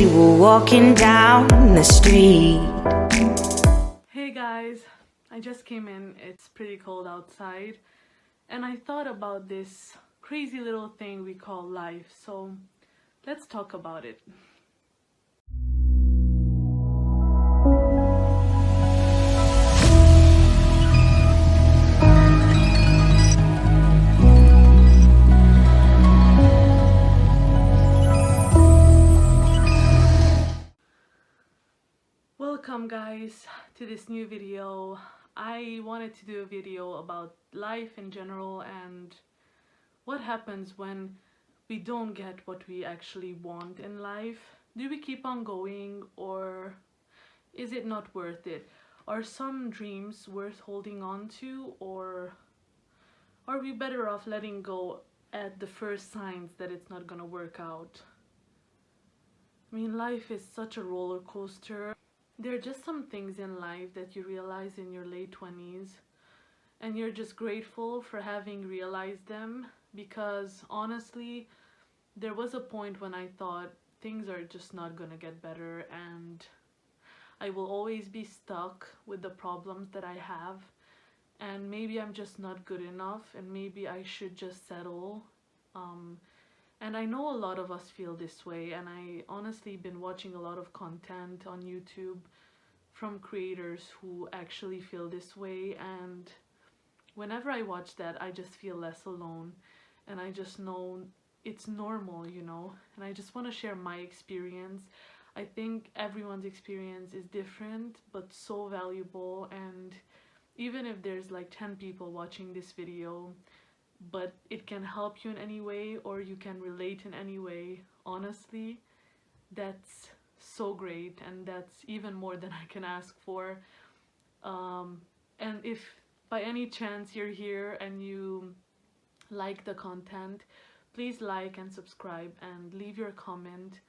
we were walking down the street. Hey guys, I just came in. It's pretty cold outside, and I thought about this crazy little thing we call life, so let's talk about it. Welcome guys to this new video. I wanted to do a video about life in general and what happens when we don't get what we actually want in life. Do we keep on going, or is it not worth it? Are some dreams worth holding on to, or are we better off letting go at the first signs that it's not gonna work out? I mean, life is such a roller coaster. There are just some things in life that you realize in your late 20s, and you're just grateful for having realized them, because honestly, there was a point when I thought things are just not gonna get better and I will always be stuck with the problems that I have, and maybe I'm just not good enough and maybe I should just settle. And I know a lot of us feel this way, and I honestly been watching a lot of content on YouTube from creators who actually feel this way, and whenever I watch that I just feel less alone, and I just know it's normal, you know, and I just want to share my experience. I think everyone's experience is different but so valuable, and even if there's like 10 people watching this video, but it can help you in any way or you can relate in any way, honestly, that's so great, and that's even more than I can ask for. And if by any chance you're here and you like the content, please like and subscribe and leave your comment.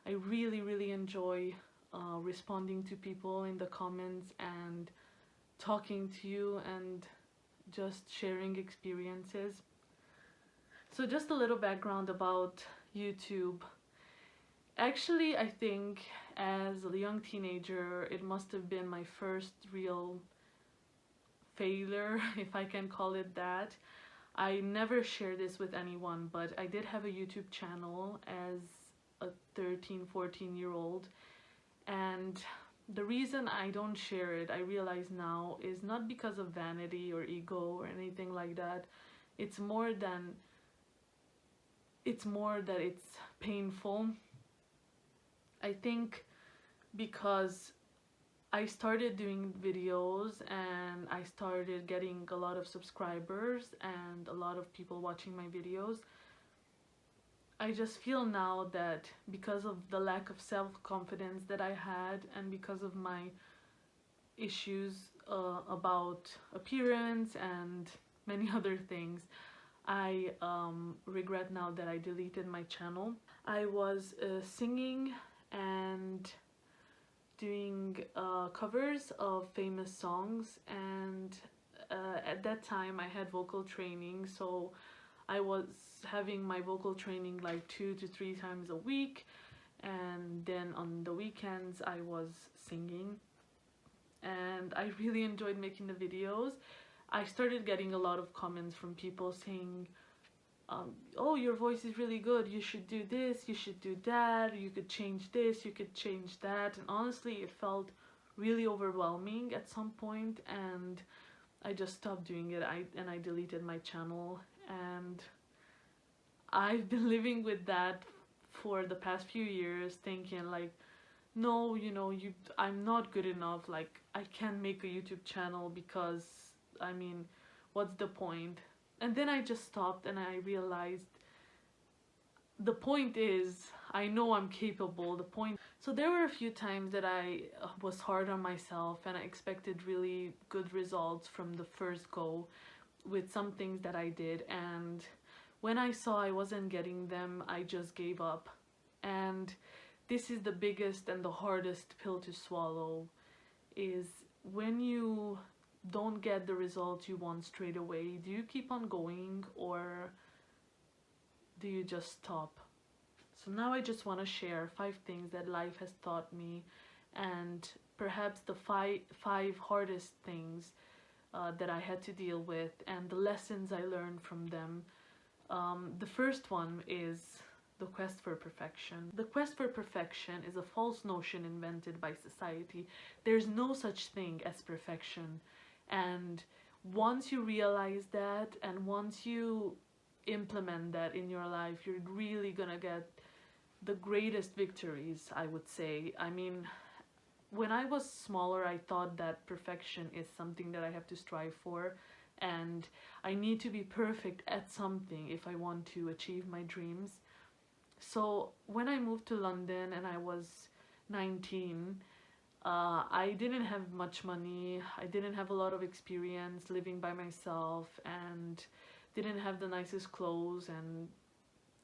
I really enjoy responding to people in the comments and talking to you and just sharing experiences. So just a little background about YouTube. Actually, I think as a young teenager, it must have been my first real failure, if I can call it that. I never shared this with anyone, but I did have a YouTube channel as a 13-14-year-old, and the reason I don't share it, I realize now, is not because of vanity or ego or anything like that. It's more that it's painful. I think because I started doing videos and I started getting a lot of subscribers and a lot of people watching my videos, I just feel now that because of the lack of self-confidence that I had and because of my issues about appearance and many other things, I regret now that I deleted my channel. I was singing and doing covers of famous songs, and at that time I had vocal training, so I was having my vocal training like 2 to 3 times a week, and then on the weekends I was singing, and I really enjoyed making the videos. I started getting a lot of comments from people saying, oh, your voice is really good, you should do this, you should do that, you could change this, you could change that. And honestly, it felt really overwhelming at some point, and I just stopped doing it. I deleted my channel, and I've been living with that for the past few years, thinking like, no, you know, I'm not good enough, like I can't make a YouTube channel because, I mean, what's the point? And then I just stopped and I realized the point is, I know I'm capable. So there were a few times that I was hard on myself and I expected really good results from the first go with some things that I did, and when I saw I wasn't getting them, I just gave up. And this is the biggest and the hardest pill to swallow, is when you don't get the results you want straight away, do you keep on going or do you just stop? So now I just want to share 5 things that life has taught me, and perhaps the five hardest things that I had to deal with, and the lessons I learned from them. The first one is the quest for perfection. The quest for perfection is a false notion invented by society. There's no such thing as perfection. And once you realize that, and once you implement that in your life, you're really gonna get the greatest victories, I would say. I mean, when I was smaller, I thought that perfection is something that I have to strive for, and I need to be perfect at something if I want to achieve my dreams. So when I moved to London and I was 19, I didn't have much money, I didn't have a lot of experience living by myself, and didn't have the nicest clothes and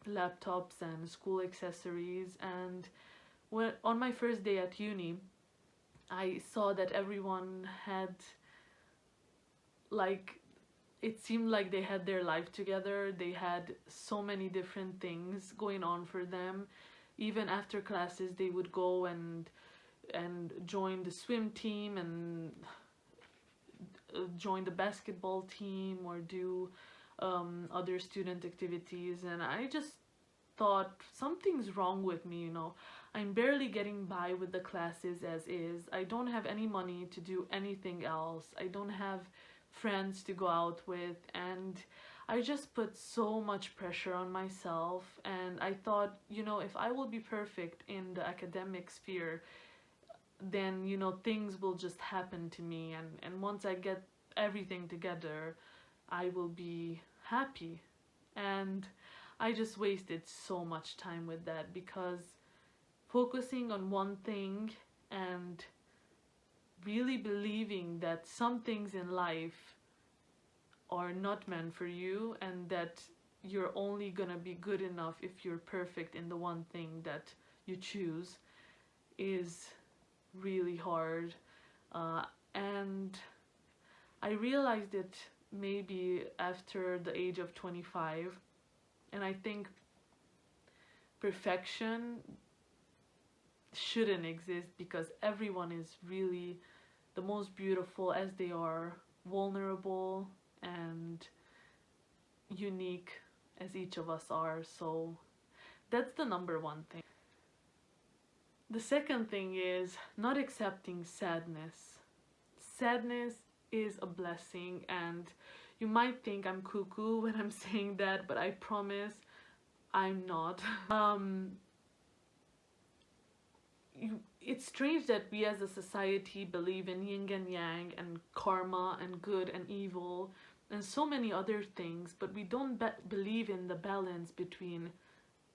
laptops and school accessories. And when on my first day at uni, I saw that everyone had, like, it seemed like they had their life together. They had so many different things going on for them. Even after classes, they would go and join the swim team, and join the basketball team, or do other student activities. And I just thought, something's wrong with me, you know. I'm barely getting by with the classes as is. I don't have any money to do anything else. I don't have friends to go out with, and I just put so much pressure on myself. And I thought, you know, if I will be perfect in the academic sphere, then, you know, things will just happen to me, and once I get everything together, I will be happy. And I just wasted so much time with that, because focusing on one thing and really believing that some things in life are not meant for you, and that you're only gonna be good enough if you're perfect in the one thing that you choose, is really hard. And I realized it maybe after the age of 25, and I think perfection shouldn't exist, because everyone is really the most beautiful as they are vulnerable and unique as each of us are. So that's the number one thing. The second thing is not accepting sadness. Sadness is a blessing, and you might think I'm cuckoo when I'm saying that, but I promise I'm not. It's strange that we as a society believe in yin and yang and karma and good and evil and so many other things, but we don't believe in the balance between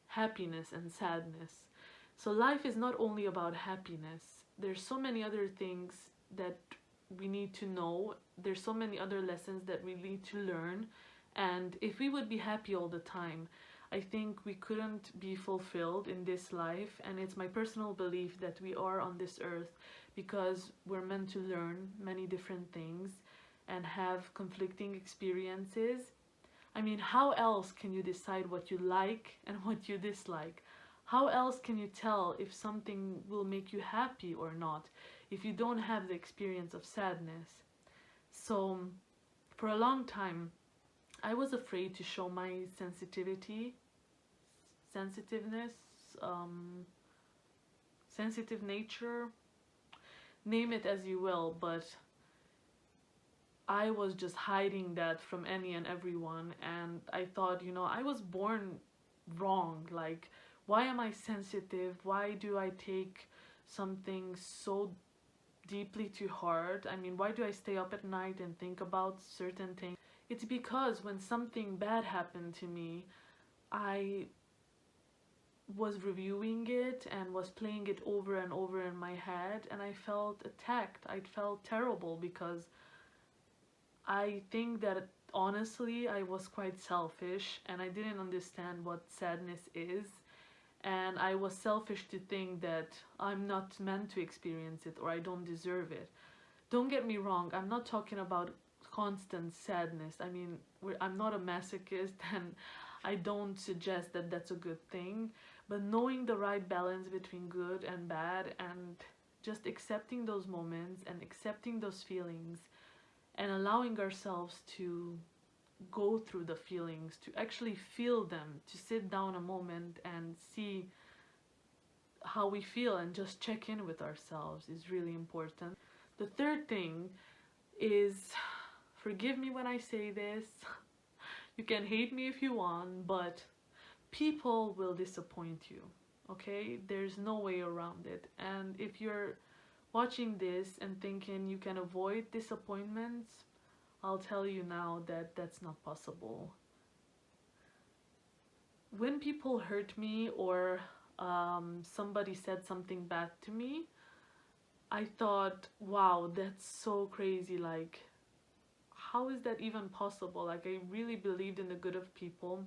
happiness and sadness. So life is not only about happiness. There's so many other things that we need to know. There's so many other lessons that we need to learn. And if we would be happy all the time, I think we couldn't be fulfilled in this life. And it's my personal belief that we are on this earth because we're meant to learn many different things and have conflicting experiences. I mean, how else can you decide what you like and what you dislike? How else can you tell if something will make you happy or not if you don't have the experience of sadness? So for a long time, I was afraid to show my sensitiveness, sensitive nature, name it as you will, but I was just hiding that from any and everyone. And I thought, you know, I was born wrong. Like, why am I sensitive? Why do I take something so deeply to heart? I mean, why do I stay up at night and think about certain things? It's because when something bad happened to me, I was reviewing it and was playing it over and over in my head, and I felt attacked. I felt terrible because I think that honestly I was quite selfish and I didn't understand what sadness is. And I was selfish to think that I'm not meant to experience it or I don't deserve it. Don't get me wrong, I'm not talking about constant sadness. I mean, I'm not a masochist and I don't suggest that that's a good thing. but knowing the right balance between good and bad, and just accepting those moments and accepting those feelings and allowing ourselves to go through the feelings, to actually feel them, to sit down a moment and see how we feel and just check in with ourselves is really important. The third thing is, forgive me when I say this, you can hate me if you want, but people will disappoint you, okay? There's no way around it. And if you're watching this and thinking you can avoid disappointments, I'll tell you now that that's not possible. When people hurt me or somebody said something bad to me, I thought, wow, that's so crazy. Like, how is that even possible? Like, I really believed in the good of people.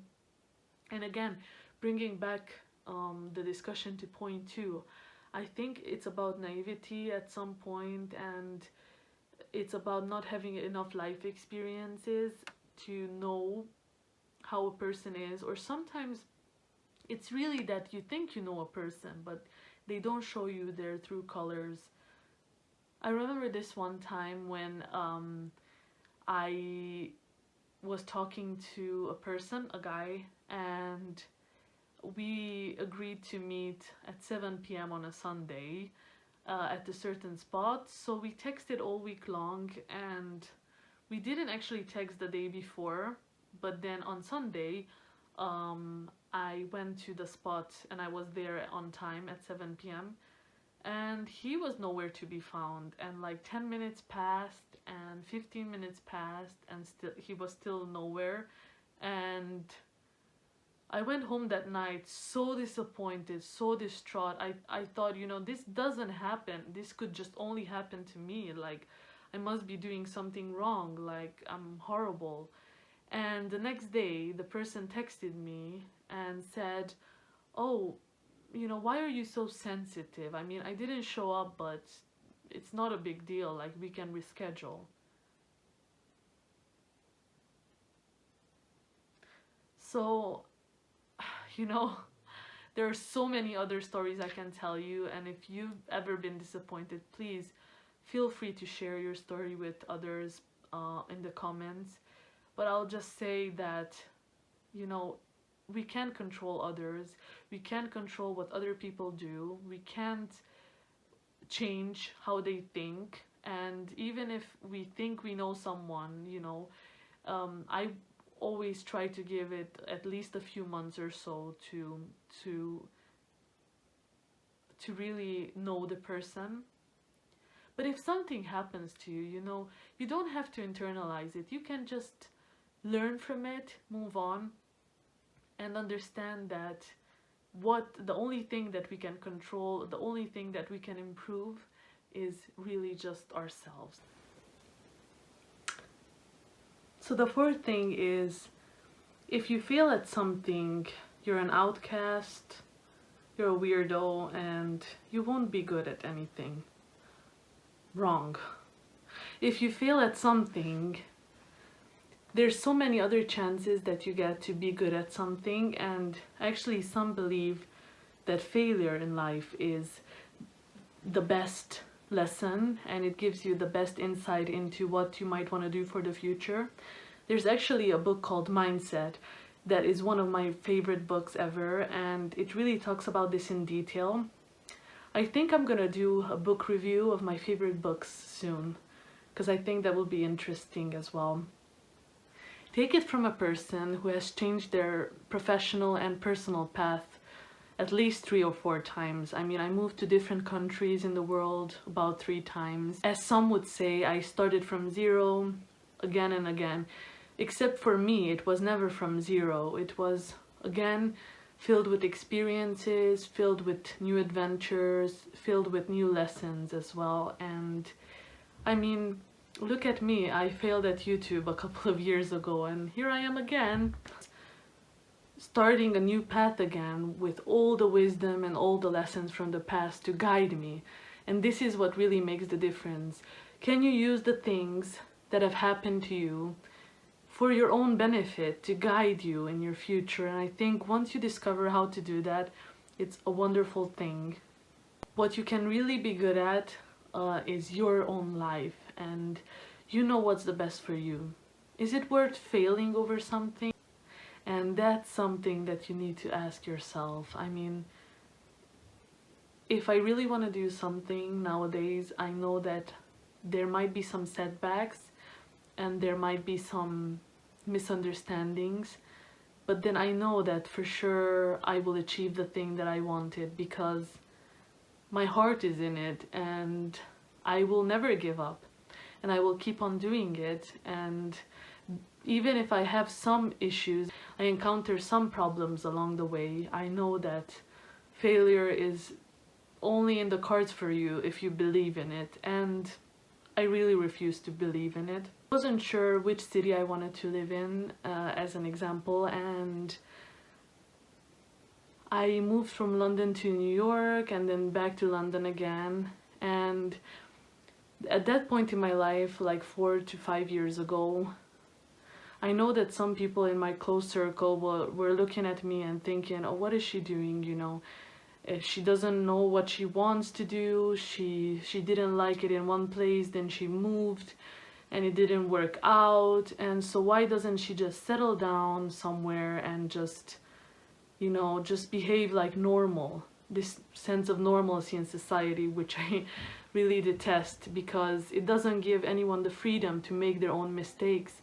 And again, bringing back the discussion to point 2, I think it's about naivety at some point, and it's about not having enough life experiences to know how a person is. Or sometimes it's really that you think you know a person, but they don't show you their true colors. I remember this one time when I was talking to a person, a guy, and we agreed to meet at 7 p.m. on a Sunday at a certain spot. So we texted all week long, and we didn't actually text the day before, but then on Sunday I went to the spot and I was there on time at 7 p.m. and he was nowhere to be found, and like 10 minutes passed and 15 minutes passed and still he was still nowhere. And I went home that night so disappointed, so distraught. I thought, you know, this doesn't happen. This could just only happen to me. Like, I must be doing something wrong. Like, I'm horrible. And the next day, the person texted me and said, oh, you know, why are you so sensitive? I mean, I didn't show up, but it's not a big deal. Like, we can reschedule. So, you know, there are so many other stories I can tell you, and if you've ever been disappointed, please feel free to share your story with others in the comments. But I'll just say that, you know, we can't control others, we can't control what other people do, we can't change how they think. And even if we think we know someone, you know, I always try to give it at least a few months or so to really know the person. But if something happens to you, you know, you don't have to internalize it. You can just learn from it, move on, and understand that the only thing that we can control, the only thing that we can improve is really just ourselves. So the fourth thing is, if you feel at something you're an outcast, you're a weirdo, and you won't be good at anything. Wrong. If you fail at something, there's so many other chances that you get to be good at something. And actually, some believe that failure in life is the best lesson, and it gives you the best insight into what you might want to do for the future. There's actually a book called Mindset that is one of my favorite books ever, and it really talks about this in detail. I think I'm gonna do a book review of my favorite books soon, because I think that will be interesting as well. Take it from a person who has changed their professional and personal path at least 3 or 4 times. I mean, I moved to different countries in the world about 3 times. As some would say, I started from zero again and again. Except for me, it was never from zero. It was, again, filled with experiences, filled with new adventures, filled with new lessons as well. And I mean, look at me, I failed at YouTube a couple of years ago, and here I am again, starting a new path again with all the wisdom and all the lessons from the past to guide me. And this is what really makes the difference. Can you use the things that have happened to you for your own benefit, to guide you in your future? And I think once you discover how to do that, It's a wonderful thing. What you can really be good at is your own life, and you know what's the best for you. Is it worth failing over something? And that's something that you need to ask yourself. I mean, if I really want to do something nowadays, I know that there might be some setbacks and there might be some misunderstandings, but then I know that for sure I will achieve the thing that I wanted because my heart is in it, and I will never give up, and I will keep on doing it. And even if I have some issues, I encounter some problems along the way, I know that failure is only in the cards for you if you believe in it, and I really refuse to believe in it. I wasn't sure which city I wanted to live in, as an example, and I moved from London to New York and then back to London again. And at that point in my life, like 4 to 5 years ago, I know that some people in my close circle were looking at me and thinking, oh, what is she doing, you know? If she doesn't know what she wants to do, she didn't like it in one place, then she moved and it didn't work out, and so why doesn't she just settle down somewhere and just, you know, just behave like normal? This sense of normalcy in society, which I really detest, because it doesn't give anyone the freedom to make their own mistakes.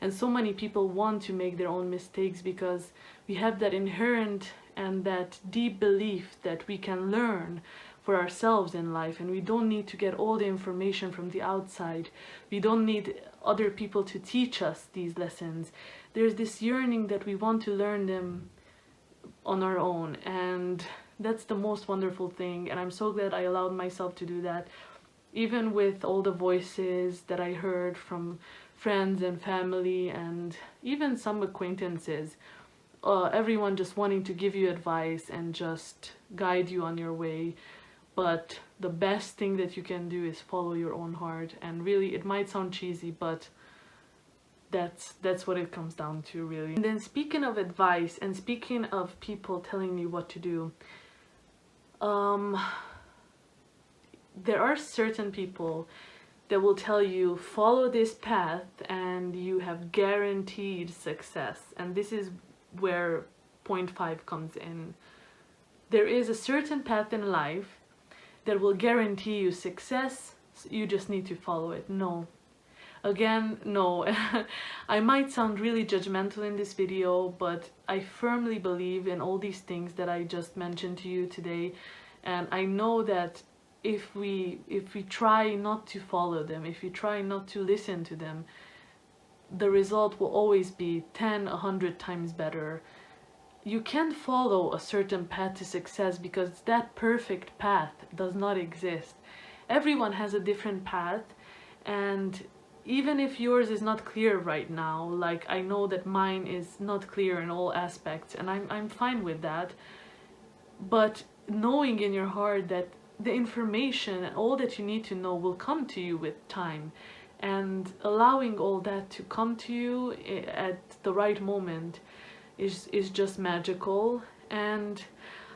And so many people want to make their own mistakes because we have that inherent and that deep belief that we can learn for ourselves in life, and we don't need to get all the information from the outside. We don't need other people to teach us these lessons. There's this yearning that we want to learn them on our own, and that's the most wonderful thing. And I'm so glad I allowed myself to do that, even with all the voices that I heard from friends and family and even some acquaintances, everyone just wanting to give you advice and just guide you on your way. But the best thing that you can do is follow your own heart. And really, it might sound cheesy, but that's what it comes down to, really. And then speaking of advice and speaking of people telling me what to do, there are certain people that will tell you, follow this path and you have guaranteed success. And this is where point 5 comes in. There is a certain path in life that will guarantee you success, you just need to follow it. No. Again, no. I might sound really judgmental in this video, but I firmly believe in all these things that I just mentioned to you today. And I know that if we try not to follow them, if we try not to listen to them, the result will always be 10, 100 times better. You can't follow a certain path to success because that perfect path does not exist. Everyone has a different path, and even if yours is not clear right now, like I know that mine is not clear in all aspects, and I'm fine with that, but knowing in your heart that the information and all that you need to know will come to you with time, and allowing all that to come to you at the right moment is just magical. And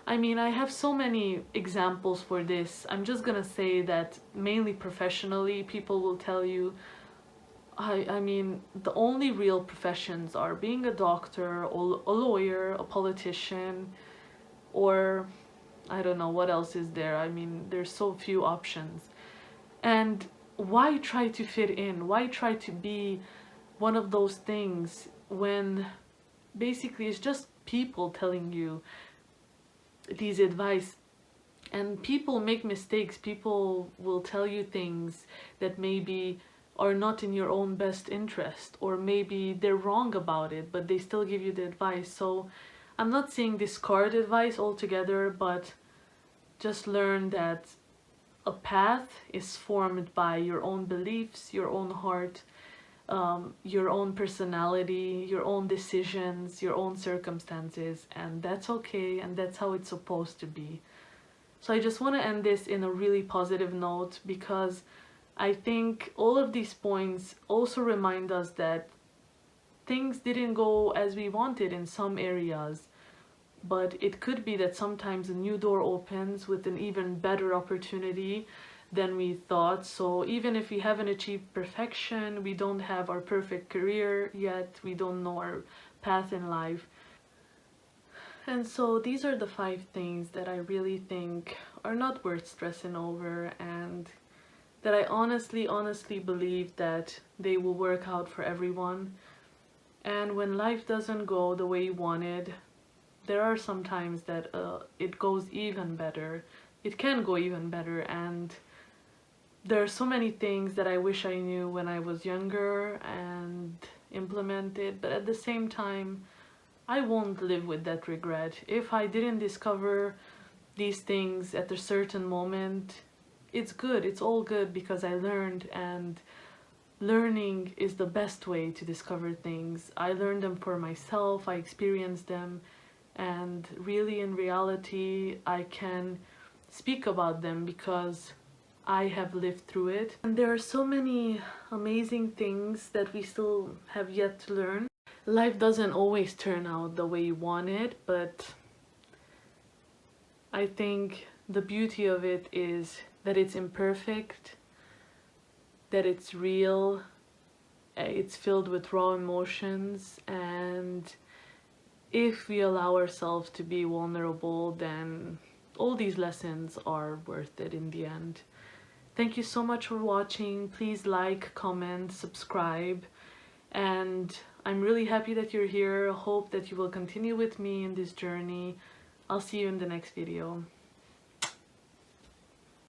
I mean, I have so many examples for this. I'm just gonna say that mainly professionally, people will tell you, I mean, the only real professions are being a doctor, or a lawyer, a politician, or I don't know what else is there. I mean, there's so few options. And why try to fit in? Why try to be one of those things when basically it's just people telling you these advice? And people make mistakes. People will tell you things that maybe are not in your own best interest, or maybe they're wrong about it, but they still give you the advice. So I'm not saying discard advice altogether, but just learn that a path is formed by your own beliefs, your own heart, your own personality, your own decisions, your own circumstances, and that's okay, and that's how it's supposed to be. So I just want to end this in a really positive note, because I think all of these points also remind us that things didn't go as we wanted in some areas. but it could be that sometimes a new door opens with an even better opportunity than we thought. So even if we haven't achieved perfection, we don't have our perfect career yet, we don't know our path in life. And so these are the 5 things that I really think are not worth stressing over, and that I honestly believe that they will work out for everyone. And when life doesn't go the way you wanted, there are some times that it goes even better. It can go even better, and there are so many things that I wish I knew when I was younger and implemented, but at the same time, I won't live with that regret. If I didn't discover these things at a certain moment, it's good, it's all good because I learned, and learning is the best way to discover things. I learned them for myself, I experienced them, and really in reality I can speak about them because I have lived through it. And there are so many amazing things that we still have yet to learn. Life doesn't always turn out the way you want it, but I think the beauty of it is that it's imperfect, that it's real, it's filled with raw emotions, and if we allow ourselves to be vulnerable, then all these lessons are worth it in the end. Thank you so much for watching. Please like, comment, subscribe, and I'm really happy that you're here. Hope that you will continue with me in this journey. I'll see you in the next video.